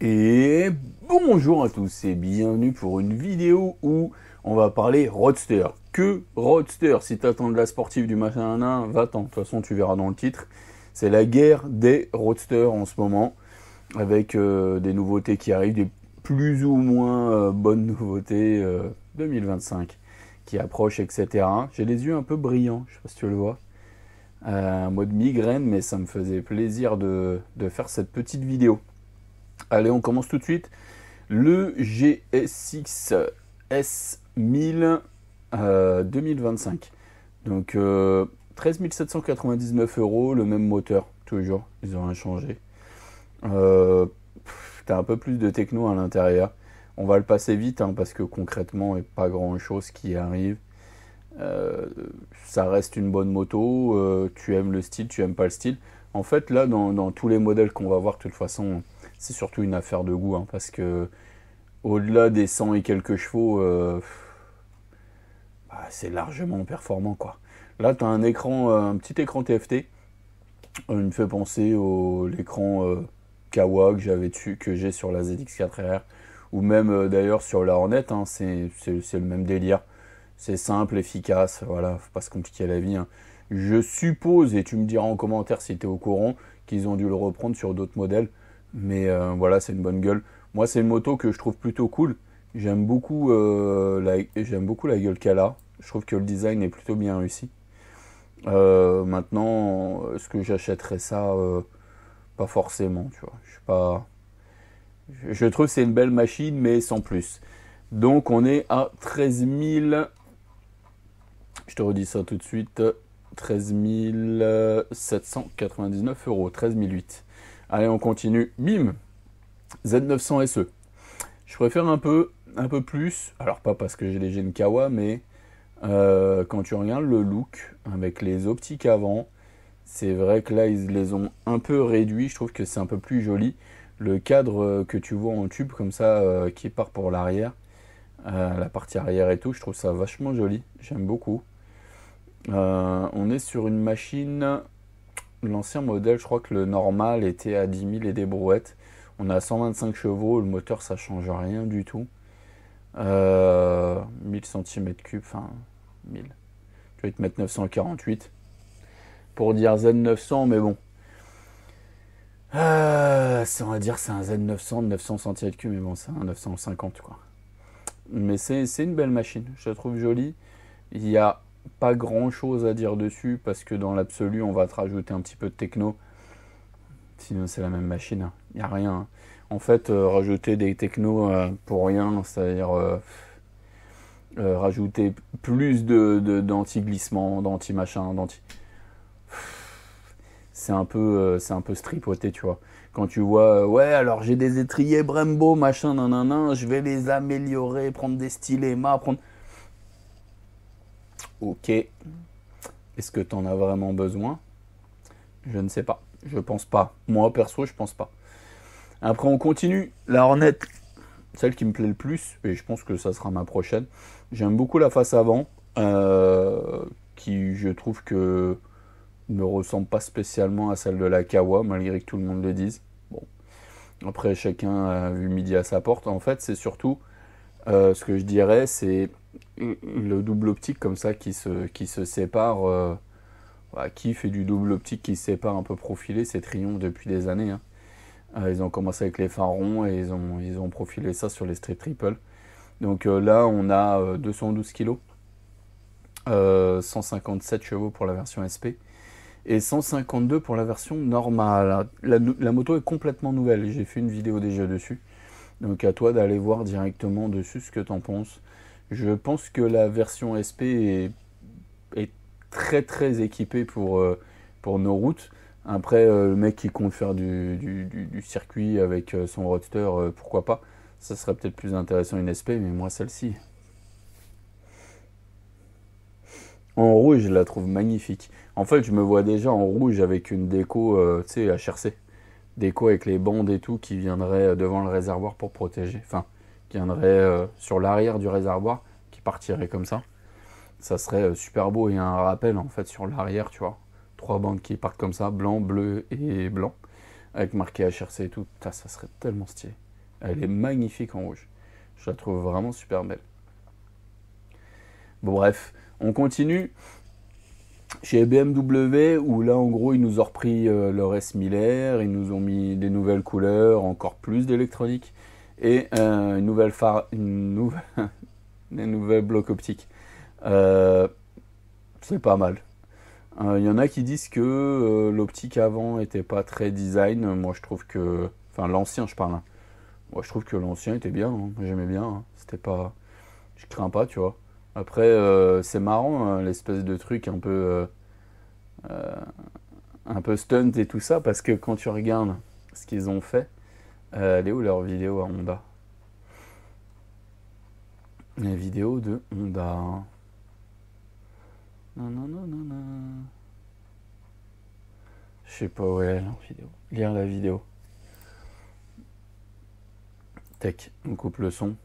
Et bonjour à tous et bienvenue pour une vidéo où on va parler roadster. Que roadster? Si t'attends de la sportive du machin va-t'en. De toute façon, tu verras dans le titre. C'est la guerre des roadsters en ce moment, avec des nouveautés qui arrivent, des plus ou moins bonnes nouveautés 2025 qui approchent, etc. J'ai les yeux un peu brillants, je sais pas si tu le vois. En mode migraine, mais ça me faisait plaisir de faire cette petite vidéo. Allez, on commence tout de suite. Le GSX S1000 2025. Donc 13 799 €, le même moteur, toujours. Ils ont rien changé. T'as un peu plus de techno à l'intérieur. On va le passer vite parce que concrètement, il n'y a pas grand chose qui arrive. Ça reste une bonne moto. Tu aimes le style, tu aimes pas le style. En fait, là, dans tous les modèles qu'on va voir, de toute façon, c'est surtout une affaire de goût, parce que au-delà des 100 et quelques chevaux, c'est largement performant, quoi. Là, tu as un petit écran TFT. Il me fait penser à l'écran Kawa que j'ai sur la ZX4R, ou même d'ailleurs sur la Hornet. C'est le même délire. C'est simple, efficace, voilà, faut pas se compliquer la vie. Je suppose, et tu me diras en commentaire si tu es au courant, qu'ils ont dû le reprendre sur d'autres modèles. Mais voilà, c'est une bonne gueule. Moi, c'est une moto que je trouve plutôt cool. J'aime beaucoup la gueule qu'elle a. Je trouve que le design est plutôt bien réussi. Maintenant, est-ce que j'achèterais ça? Pas forcément, tu vois. Je trouve que c'est une belle machine, mais sans plus. Donc, on est à 13 000. Je te redis ça tout de suite. 13 799 €. 13 008. Allez, on continue. Bim, Z900 SE. Je préfère un peu plus. Alors, pas parce que j'ai les gènes Kawa, mais quand tu regardes le look avec les optiques avant, c'est vrai que là, ils les ont un peu réduits. Je trouve que c'est un peu plus joli. Le cadre que tu vois en tube, comme ça, qui part pour l'arrière, la partie arrière et tout, je trouve ça vachement joli. J'aime beaucoup. On est sur une machine. L'ancien modèle, je crois que le normal était à 10 000 et des brouettes. On a 125 chevaux, le moteur ça change rien du tout. 1000 cm3, enfin 1000. Je vais te mettre 948 pour dire Z900, mais bon. On va dire c'est un Z900 de 900 cm3, mais bon, c'est un 950 quoi. Mais c'est une belle machine, je la trouve jolie. Il y a pas grand chose à dire dessus parce que dans l'absolu on va te rajouter un petit peu de techno, sinon c'est la même machine, il n'y a rien. En fait, rajouter des technos pour rien, c'est-à-dire rajouter plus d'anti-glissement, d'anti-machin, c'est un peu stripoté, tu vois. Quand tu vois, ouais, alors j'ai des étriers Brembo, machin, nanana, je vais les améliorer, prendre des stylés, prendre... Ok. Est-ce que tu en as vraiment besoin? Je ne sais pas. Je pense pas. Moi, perso, je pense pas. Après, on continue. La Hornet, celle qui me plaît le plus, et je pense que ça sera ma prochaine. J'aime beaucoup la face avant, qui, je trouve que ne ressemble pas spécialement à celle de la Kawa, malgré que tout le monde le dise. Bon. Après, chacun a vu midi à sa porte. En fait, c'est surtout, ce que je dirais, c'est le double optique comme ça qui se sépare. Qui fait du double optique qui se sépare un peu profilé, c'est Triomphe depuis des années. Ils ont commencé avec les phares ronds et ils ont profilé ça sur les Street Triple. Donc là, on a 212 kg, 157 chevaux pour la version SP et 152 pour la version normale. La moto est complètement nouvelle. J'ai fait une vidéo déjà dessus. Donc à toi d'aller voir directement dessus ce que tu en penses. Je pense que la version SP est très très équipée pour nos routes. Après, le mec qui compte faire du circuit avec son roadster, pourquoi pas. Ça serait peut-être plus intéressant une SP, mais moi celle-ci. En rouge, je la trouve magnifique. En fait, je me vois déjà en rouge avec une déco, tu sais, HRC. Déco avec les bandes et tout qui viendraient devant le réservoir pour protéger. Enfin, qui viendraient sur l'arrière du réservoir, qui partirait comme ça. Ça serait super beau. Il y a un rappel en fait sur l'arrière, tu vois. 3 bandes qui partent comme ça, blanc, bleu et blanc, avec marqué HRC et tout. Putain, ça serait tellement stylé. Elle est magnifique en rouge. Je la trouve vraiment super belle. Bon bref, on continue. Chez BMW, où là en gros ils nous ont repris leur S1000R, ils nous ont mis des nouvelles couleurs, encore plus d'électronique, et une nouvelle des nouvelles blocs optiques. C'est pas mal. Il y en a qui disent que l'optique avant était pas très design. Moi je trouve que... Enfin l'ancien je parle. Hein. Moi je trouve que l'ancien était bien. Hein. J'aimais bien. Hein. C'était pas... Je crains pas, tu vois. Après c'est marrant hein, l'espèce de truc euh, un peu stunt et tout ça. Parce que quand tu regardes ce qu'ils ont fait... elle est où leur vidéo à Honda? Les vidéos de Honda. Non, non, non, non, non. Je sais pas où elle est leur vidéo. Lire la vidéo. Tac, on coupe le son.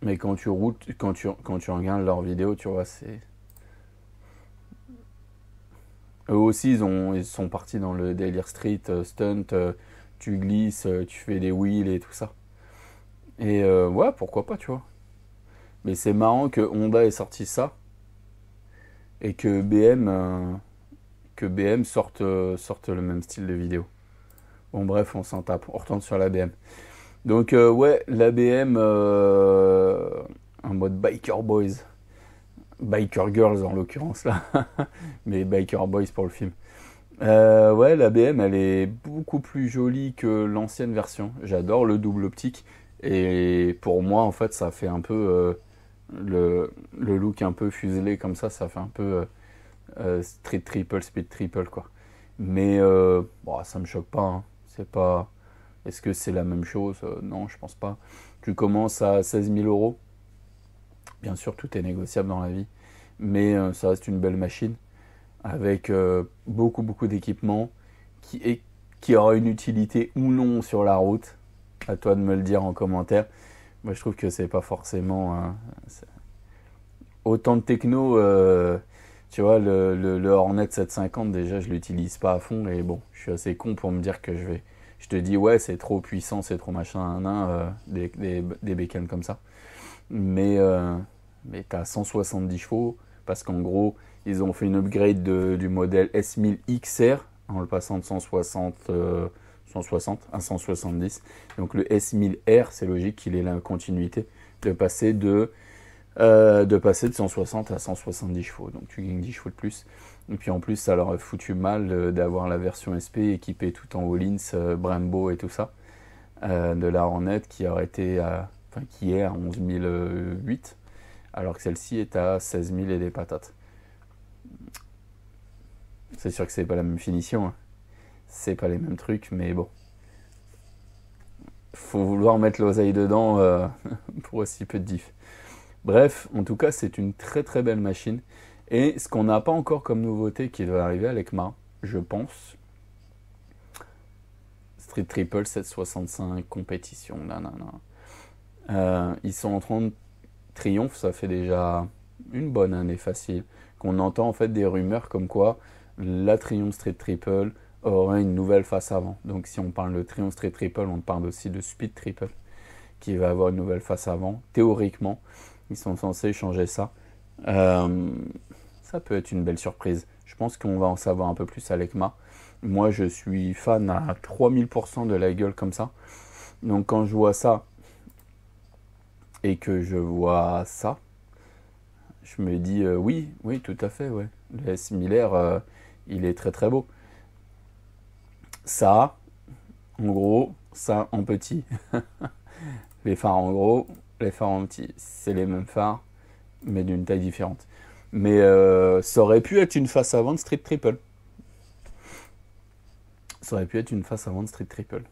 Mais quand tu routes, quand tu regardes leur vidéo, tu vois, c'est... Eux aussi, ils sont partis dans le délire street, stunt, tu glisses, tu fais des wheels et tout ça. Et ouais, pourquoi pas, tu vois. Mais c'est marrant que Honda ait sorti ça et que BM sorte le même style de vidéo. Bon bref, on s'en tape, on retourne sur la BM. Donc ouais, la BM en mode Biker Boys. Biker Girls en l'occurrence là. Mais Biker Boys pour le film. Ouais, la BM elle est beaucoup plus jolie que l'ancienne version. J'adore le double optique. Et pour moi en fait ça fait un peu le look un peu fuselé comme ça fait un peu street triple, speed triple quoi. Mais bon, ça me choque pas. Hein. C'est pas... Est-ce que c'est la même chose? Non, je pense pas. Tu commences à 16 000 euros. Bien sûr, tout est négociable dans la vie. Mais ça reste une belle machine avec beaucoup d'équipements qui aura une utilité ou non sur la route. À toi de me le dire en commentaire. Moi, je trouve que c'est pas forcément autant de techno. Tu vois, le Hornet 750, déjà, je l'utilise pas à fond. Et bon, je suis assez con pour me dire que je te dis, ouais, c'est trop puissant, c'est trop machin, des bécanes comme ça. Mais t'as 170 chevaux, parce qu'en gros, ils ont fait une upgrade du modèle S1000 XR, en le passant de 160 à 170. Donc le S1000R, c'est logique qu'il ait la continuité de passer de 160 à 170 chevaux. Donc tu gagnes 10 chevaux de plus. Et puis en plus, ça leur a foutu mal d'avoir la version SP équipée tout en Hollins, Brembo et tout ça, de la Hornet qui qui est à 11 008, alors que celle-ci est à 16 000 et des patates. C'est sûr que c'est pas la même finition, hein. C'est pas les mêmes trucs, mais bon. Faut vouloir mettre l'oseille dedans pour aussi peu de diff. Bref, en tout cas, c'est une très belle machine. Et ce qu'on n'a pas encore comme nouveauté qui doit arriver à l'ECMA, je pense, Street Triple 765 compétition, ils sont en train de triomphe, ça fait déjà une bonne année facile, qu'on entend en fait des rumeurs comme quoi la Triumph Street Triple aurait une nouvelle face avant. Donc si on parle de Triumph Street Triple, on parle aussi de Speed Triple, qui va avoir une nouvelle face avant. Théoriquement, ils sont censés changer ça. Ça peut être une belle surprise. Je pense qu'on va en savoir un peu plus à l'ECMA. Moi, je suis fan à 3000% de la gueule comme ça. Donc quand je vois ça et que je vois ça, je me dis oui, tout à fait, ouais. Le S1000R, il est très beau. Ça, en gros, ça en petit. Les phares en gros, les phares en petit. C'est les mêmes phares, mais d'une taille différente. Mais ça aurait pu être une face avant de Street Triple. Ça aurait pu être une face avant de Street Triple.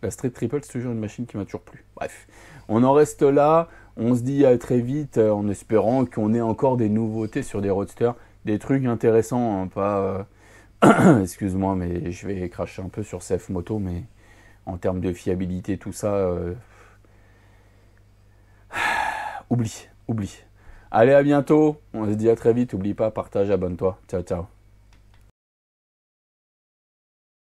La Street Triple, c'est toujours une machine qui m'a toujours plu. Bref, on en reste là. On se dit à très vite en espérant qu'on ait encore des nouveautés sur des roadsters. Des trucs intéressants, hein, pas... excuse-moi, mais je vais cracher un peu sur CF Moto, mais en termes de fiabilité, tout ça... oublie. Allez, à bientôt. On se dit à très vite. Oublie pas, partage, abonne-toi. Ciao.